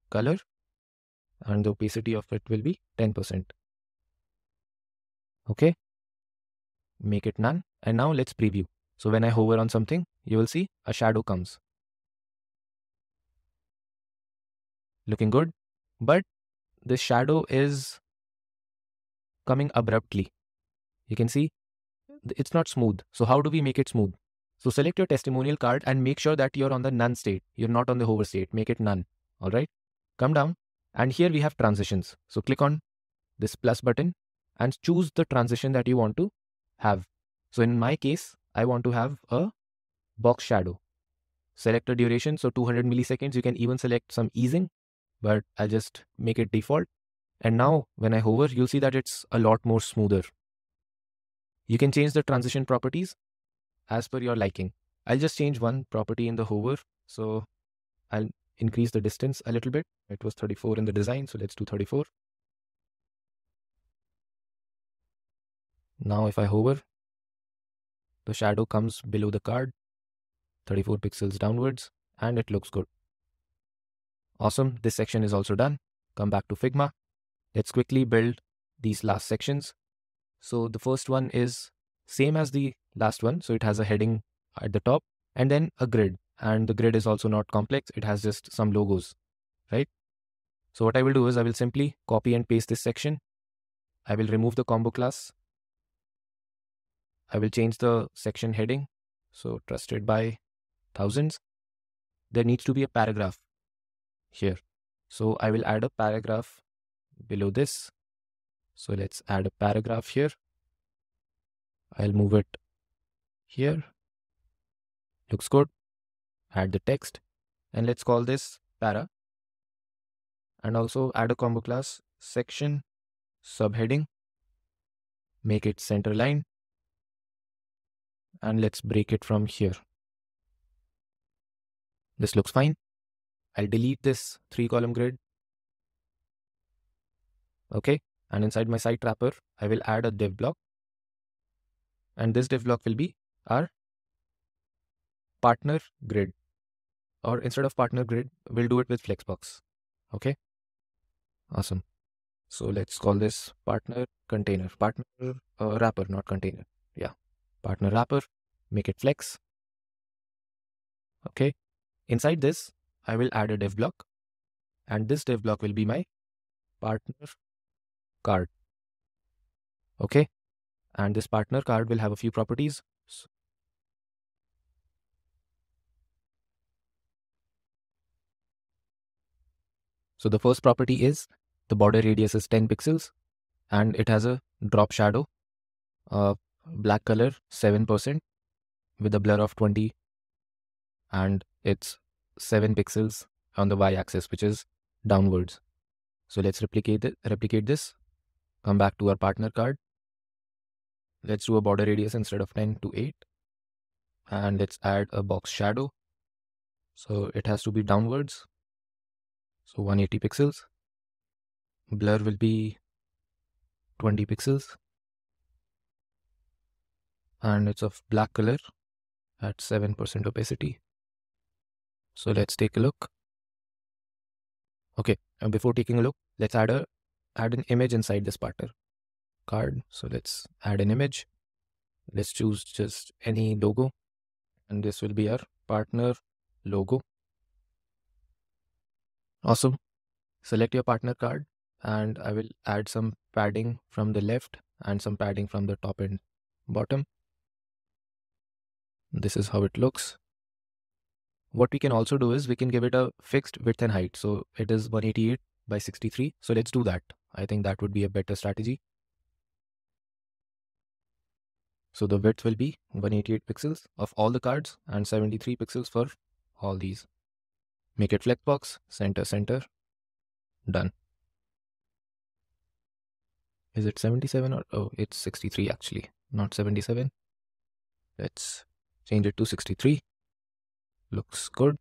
color. And the opacity of it will be 10%. Okay. Make it none. And now let's preview. So when I hover on something, you will see a shadow comes. Looking good. But this shadow is coming abruptly. You can see it's not smooth. So how do we make it smooth? So select your testimonial card and make sure that you're on the none state. You're not on the hover state. Make it none. All right. Come down. And here we have transitions. So click on this plus button and choose the transition that you want to have. So in my case, I want to have a box shadow. Select a duration. So 200 milliseconds. You can even select some easing, but I'll just make it default. And now when I hover, you'll see that it's a lot more smoother. You can change the transition properties as per your liking. I'll just change one property in the hover. So I'll increase the distance a little bit. It was 34 in the design. So let's do 34. Now if I hover, the shadow comes below the card, 34 pixels downwards, and it looks good. Awesome. This section is also done. Come back to Figma. Let's quickly build these last sections. So the first one is same as the last one. So it has a heading at the top and then a grid. And the grid is also not complex. It has just some logos, right? So what I will do is I will simply copy and paste this section. I will remove the combo class. I will change the section heading. So trusted by thousands. There needs to be a paragraph here. So I will add a paragraph below this. So let's add a paragraph here. I'll move it here. Looks good. Add the text and let's call this para. And also add a combo class section subheading. Make it center line. And let's break it from here. This looks fine. I'll delete this 3-column grid. Okay. And inside my site wrapper, I will add a div block. And this div block will be our partner grid. Or instead of partner grid, we'll do it with Flexbox. Okay. Awesome. So let's call this partner container. Partner wrapper, not container. Yeah. Partner wrapper. Make it flex. Okay. Inside this, I will add a div block. And this div block will be my partner card. Okay. And this partner card will have a few properties. So the first property is the border radius is 10 pixels and it has a drop shadow, black color 7% with a blur of 20 and it's 7 pixels on the y-axis, which is downwards. So let's replicate this. Come back to our partner card. Let's do a border radius instead of 10 to 8. And let's add a box shadow. So it has to be downwards. So 180 pixels. Blur will be 20 pixels. And it's of black color at 7% opacity. So let's take a look. Okay, and before taking a look, let's add an image inside this partner. card. So let's add an image. Let's choose just any logo, and this will be our partner logo. Awesome. Select your partner card, and I will add some padding from the left and some padding from the top and bottom. This is how it looks. What we can also do is we can give it a fixed width and height. So it is 188 by 63. So let's do that. I think that would be a better strategy. So the width will be 188 pixels of all the cards and 73 pixels for all these. Make it flexbox, center, center, done. Is it 77 or, oh, it's 63 actually, not 77. Let's change it to 63. Looks good.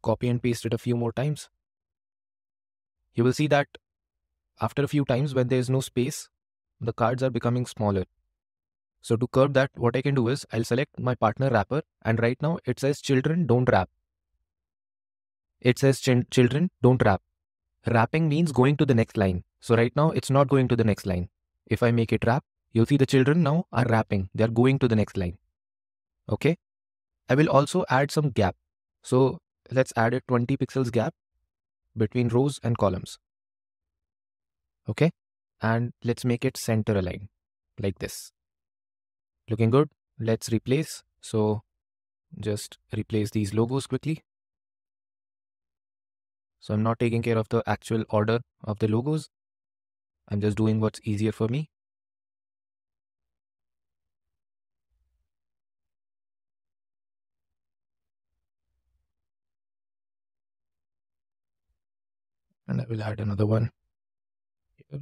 Copy and paste it a few more times. You will see that after a few times when there is no space, the cards are becoming smaller. So to curb that, what I can do is I'll select my partner wrapper, and right now it says children don't wrap. It says children don't wrap. Wrapping means going to the next line. So right now it's not going to the next line. If I make it wrap, you'll see the children now are wrapping. They're going to the next line. Okay. I will also add some gap. So let's add a 20 pixels gap between rows and columns. Okay. And let's make it center aligned like this. Looking good. Let's replace. So just replace these logos quickly. So I'm not taking care of the actual order of the logos. I'm just doing what's easier for me. And I will add another one here.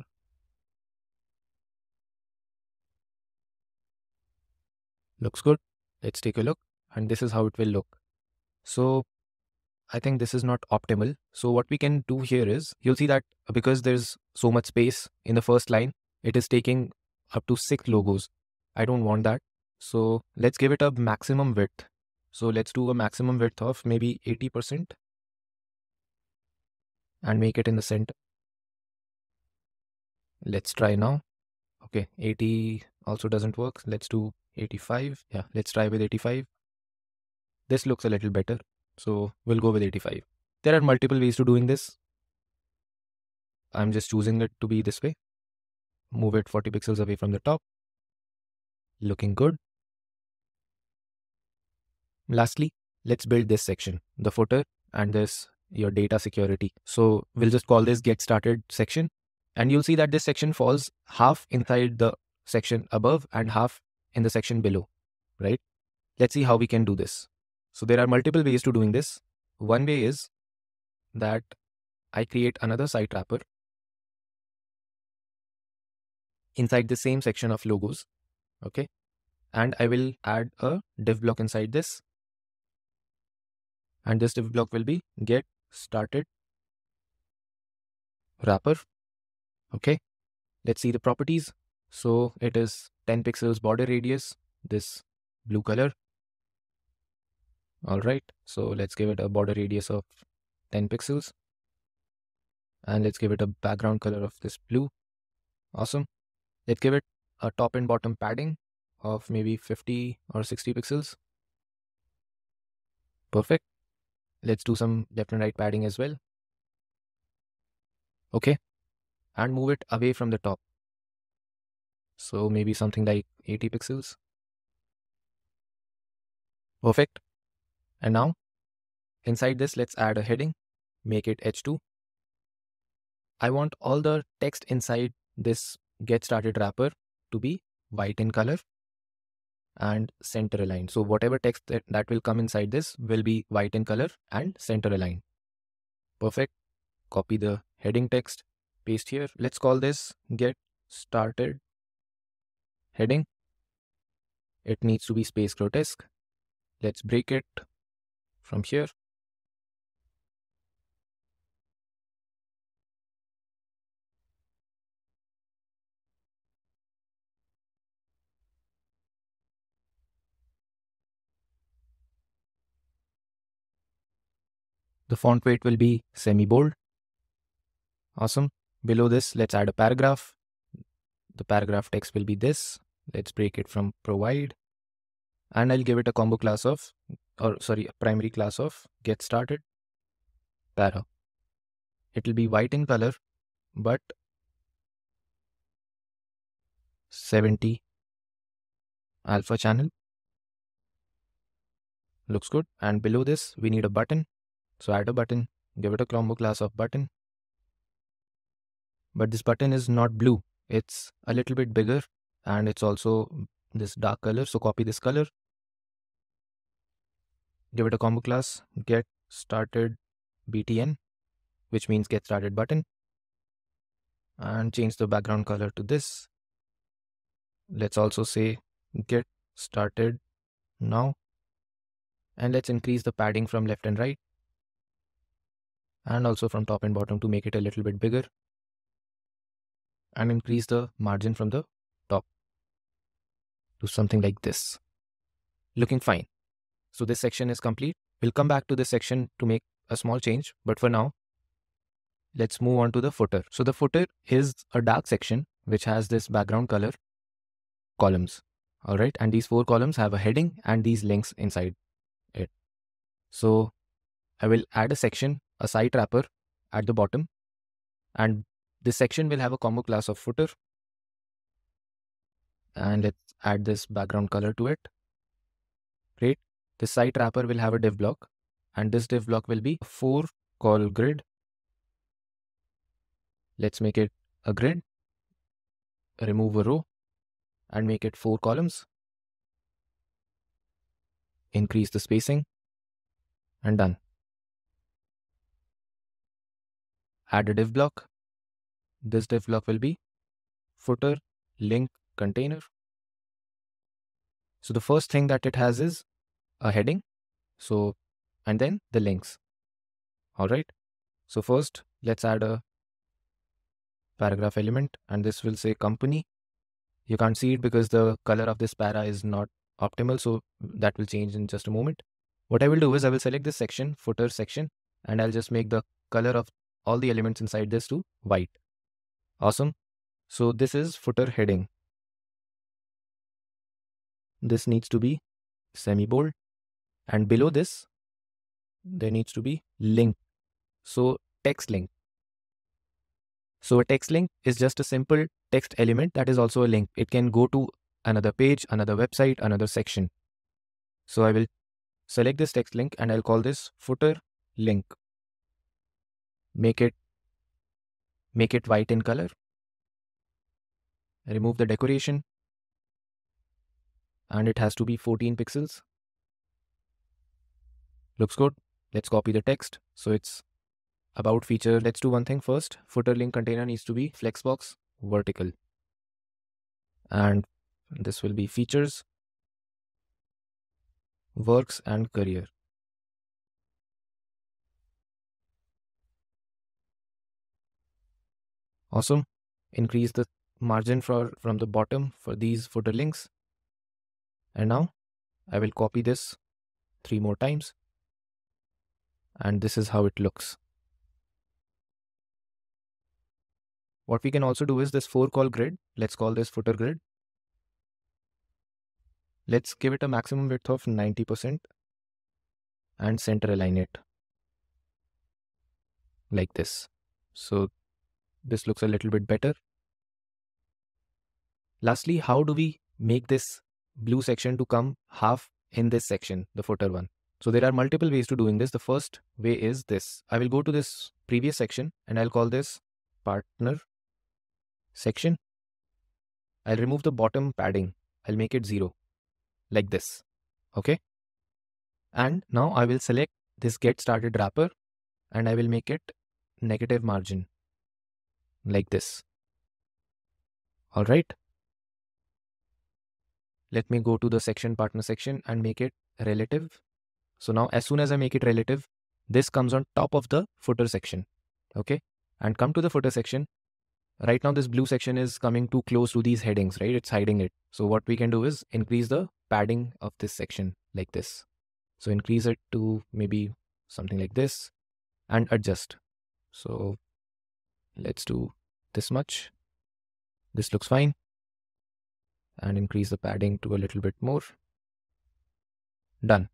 Looks good. Let's take a look. And this is how it will look. So I think this is not optimal. So what we can do here is, you'll see that because there's so much space in the first line, it is taking up to 6 logos. I don't want that. So let's give it a maximum width. So let's do a maximum width of maybe 80% and make it in the center. Let's try now. Okay, 80 also doesn't work. Let's do 85. Yeah, let's try with 85. This looks a little better. So we'll go with 85. There are multiple ways to doing this. I'm just choosing it to be this way. Move it 40 pixels away from the top. Looking good. Lastly, let's build this section, the footer and this your data security. So we'll just call this get started section. And you'll see that this section falls half inside the section above and half in the section below, right? Let's see how we can do this. So there are multiple ways to doing this. One way is that I create another site wrapper inside the same section of logos. Okay. And I will add a div block inside this. And this div block will be get started wrapper. Okay. Let's see the properties. So it is 10 pixels border radius, this blue color. All right. So let's give it a border radius of 10 pixels. And let's give it a background color of this blue. Awesome. Let's give it a top and bottom padding of maybe 50 or 60 pixels. Perfect. Let's do some left and right padding as well. Okay. And move it away from the top. So maybe something like 80 pixels. Perfect. And now inside this, let's add a heading, make it H2. I want all the text inside this get started wrapper to be white in color and center aligned. So whatever text that will come inside this will be white in color and center aligned. Perfect. Copy the heading text, paste here. Let's call this get started heading. It needs to be space grotesque. Let's break it from here. The font weight will be semi bold. Awesome. Below this, let's add a paragraph. The paragraph text will be this. Let's break it from provide. And I'll give it a combo class of, a primary class of get started para. It will be white in color, but 70 alpha channel. Looks good. And below this, we need a button. So add a button, give it a combo class of button. But this button is not blue. It's a little bit bigger and it's also this dark color. So copy this color, give it a combo class, get started btn, which means get started button, and change the background color to this. Let's also say get started now. And let's increase the padding from left and right, and also from top and bottom to make it a little bit bigger, and increase the margin from the top to something like this. Looking fine. So this section is complete. We'll come back to this section to make a small change, but for now, let's move on to the footer. So the footer is a dark section which has this background color columns. All right. And these 4 columns have a heading and these links inside it. So I will add a section, a site wrapper at the bottom, and this section will have a combo class of footer. And let's add this background color to it. Great. This site wrapper will have a div block, and this div block will be a 4 col grid. Let's make it a grid, remove a row and make it 4 columns. Increase the spacing and done. Add a div block. This div block will be footer link container. So the first thing that it has is a heading. So, and then the links. All right. So first let's add a paragraph element, and this will say company. You can't see it because the color of this para is not optimal. So that will change in just a moment. What I will do is I will select this section, footer section, and I'll just make the color of all the elements inside this to white. Awesome. So this is footer heading. This needs to be semi-bold, and below this, there needs to be link. So text link. So a text link is just a simple text element that is also a link. It can go to another page, another website, another section. So I will select this text link and I'll call this footer link. Make it white in color. Remove the decoration. And it has to be 14 pixels. Looks good. Let's copy the text. So it's about feature. Let's do one thing first. Footer link container needs to be flexbox vertical. And this will be features, works and career. Awesome. Increase the margin from the bottom for these footer links. And now I will copy this 3 more times. And this is how it looks. What we can also do is this 4 col grid. Let's call this footer grid. Let's give it a maximum width of 90% and center align it like this. So this looks a little bit better. Lastly, how do we make this blue section to come half in this section, the footer one? So there are multiple ways to doing this. The first way is this. I will go to this previous section and I'll call this partner section. I'll remove the bottom padding. I'll make it 0 like this. Okay. And now I will select this get started wrapper and I will make it negative margin like this. All right. Let me go to the section partner section and make it relative. So now as soon as I make it relative, this comes on top of the footer section. Okay. And come to the footer section. Right now this blue section is coming too close to these headings, right? It's hiding it. So what we can do is increase the padding of this section like this. So increase it to maybe something like this and adjust. So let's do this much. This looks fine. and increase the padding to a little bit more. Done.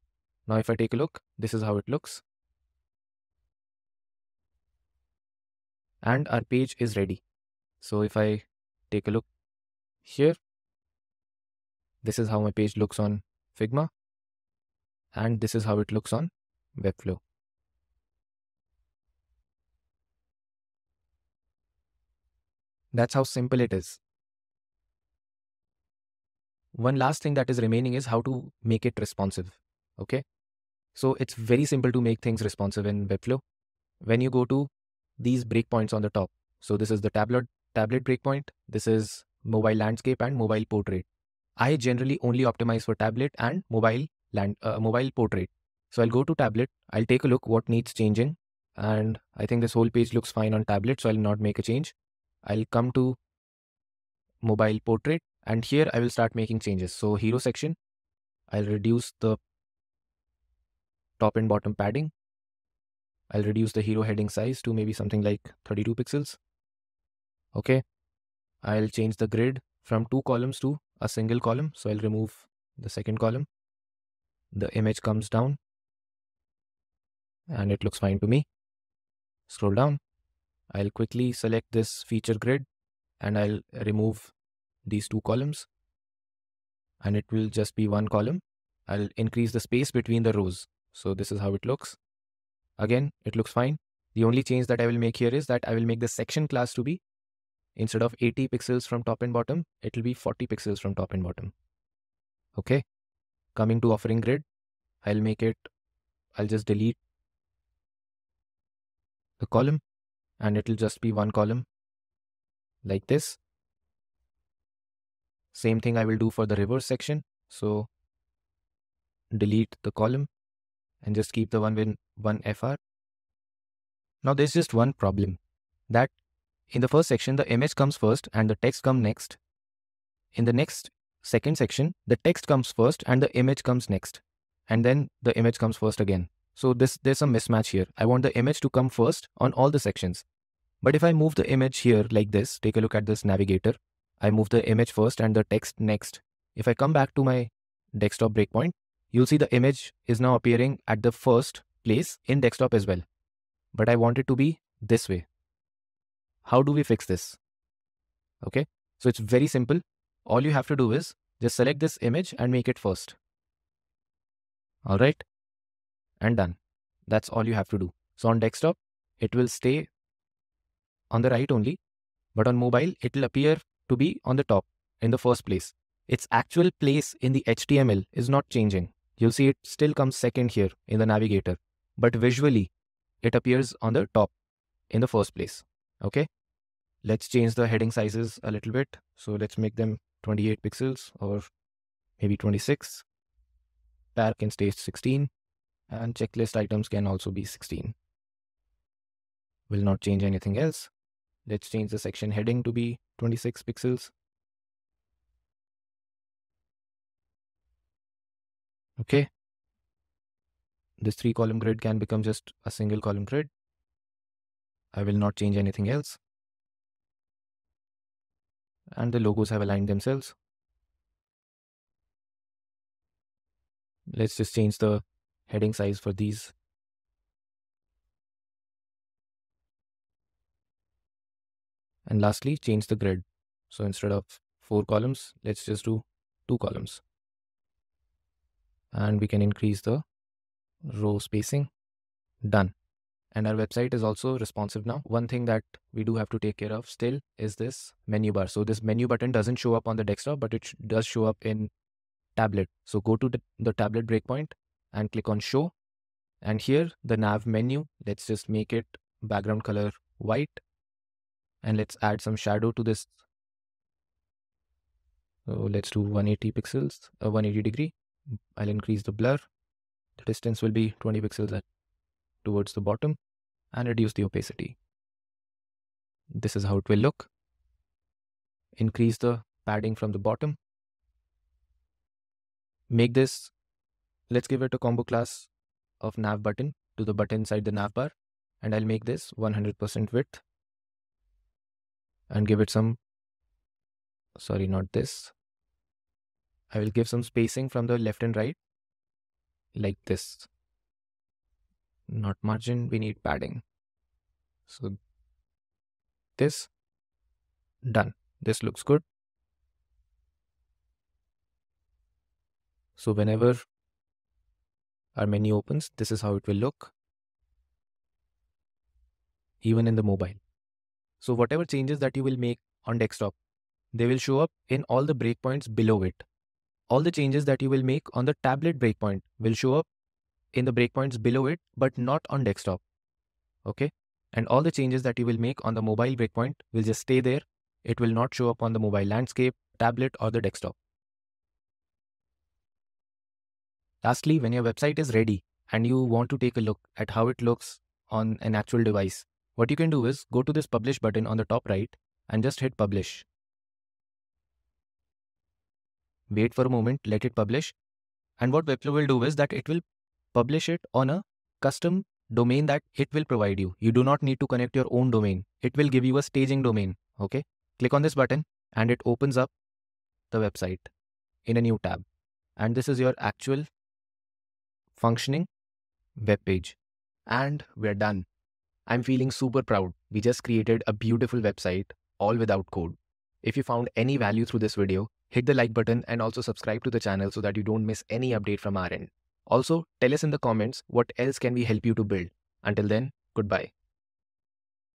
Now if I take a look, this is how it looks. And our page is ready. So if I take a look here, this is how my page looks on Figma, and this is how it looks on Webflow. That's how simple it is. One last thing that is remaining is how to make it responsive. Okay. So it's very simple to make things responsive in Webflow. When you go to these breakpoints on the top, so this is the tablet breakpoint, this is mobile landscape and mobile portrait. I generally only optimize for tablet and mobile portrait. So I'll go to tablet, I'll take a look what needs changing, and I think this whole page looks fine on tablet, so I'll not make a change. I'll come to mobile portrait, and here I will start making changes. So hero section, I'll reduce the top and bottom padding. I'll reduce the hero heading size to maybe something like 32 pixels. Okay. I'll change the grid from 2 columns to a single column. So I'll remove the second column. The image comes down and it looks fine to me. Scroll down. I'll quickly select this feature grid and I'll remove these 2 columns, and it will just be 1 column. I'll increase the space between the rows. So this is how it looks. Again, it looks fine. The only change that I will make here is that I will make the section class to be, instead of 80 pixels from top and bottom, it will be 40 pixels from top and bottom. Okay. Coming to offering grid, I'll just delete the column and it will just be 1 column like this. Same thing I will do for the reverse section. So delete the column and just keep the one with 1 FR. Now there's just one problem, that in the first section, the image comes first and the text comes next. In the second section, the text comes first and the image comes next. And then the image comes first again. So there's a mismatch here. I want the image to come first on all the sections. But if I move the image here like this, take a look at this navigator. I move the image first and the text next. If I come back to my desktop breakpoint, you'll see the image is now appearing at the first place in desktop as well. But I want it to be this way. How do we fix this? Okay, so it's very simple. All you have to do is just select this image and make it first. All right, and done. That's all you have to do. So on desktop, it will stay on the right only, but on mobile, it will appear to be on the top in the first place. Its actual place in the HTML is not changing. You'll see it still comes second here in the navigator, but visually, it appears on the top in the first place. Okay, let's change the heading sizes a little bit. So let's make them 28 pixels or maybe 26. Tar can stay 16 and checklist items can also be 16. Will not change anything else. Let's change the section heading to be 26 pixels. Okay. This 3 column grid can become just a single column grid. I will not change anything else. And the logos have aligned themselves. Let's just change the heading size for these. And lastly, change the grid. So instead of 4 columns, let's just do 2 columns. And we can increase the row spacing. Done. And our website is also responsive now. One thing that we do have to take care of still is this menu bar. So this menu button doesn't show up on the desktop, but it does show up in tablet. So go to the tablet breakpoint and click on show. And here the nav menu, let's just make it background color white. And let's add some shadow to this. So let's do 180 pixels, 180 degree. I'll increase the blur. The distance will be 20 pixels towards the bottom and reduce the opacity. This is how it will look. Increase the padding from the bottom. Make this, let's give it a combo class of nav button to the button inside the nav bar. And I'll make this 100% width and give it some, sorry, not this. I will give some spacing from the left and right, like this. Not margin, we need padding. So this, done. This looks good. So whenever our menu opens, this is how it will look, even in the mobile. So whatever changes that you will make on desktop, they will show up in all the breakpoints below it. All the changes that you will make on the tablet breakpoint will show up in the breakpoints below it, but not on desktop. Okay? And all the changes that you will make on the mobile breakpoint will just stay there. It will not show up on the mobile landscape, tablet, or the desktop. Lastly, when your website is ready and you want to take a look at how it looks on an actual device, what you can do is go to this publish button on the top right and just hit publish. Wait for a moment, let it publish. And what Webflow will do is that it will publish it on a custom domain that it will provide you. You do not need to connect your own domain. It will give you a staging domain. Okay. Click on this button and it opens up the website in a new tab. And this is your actual functioning web page. And we're done. I'm feeling super proud. We just created a beautiful website all without code. If you found any value through this video, hit the like button and also subscribe to the channel so that you don't miss any update from our end. Also, tell us in the comments what else can we help you to build. Until then, goodbye.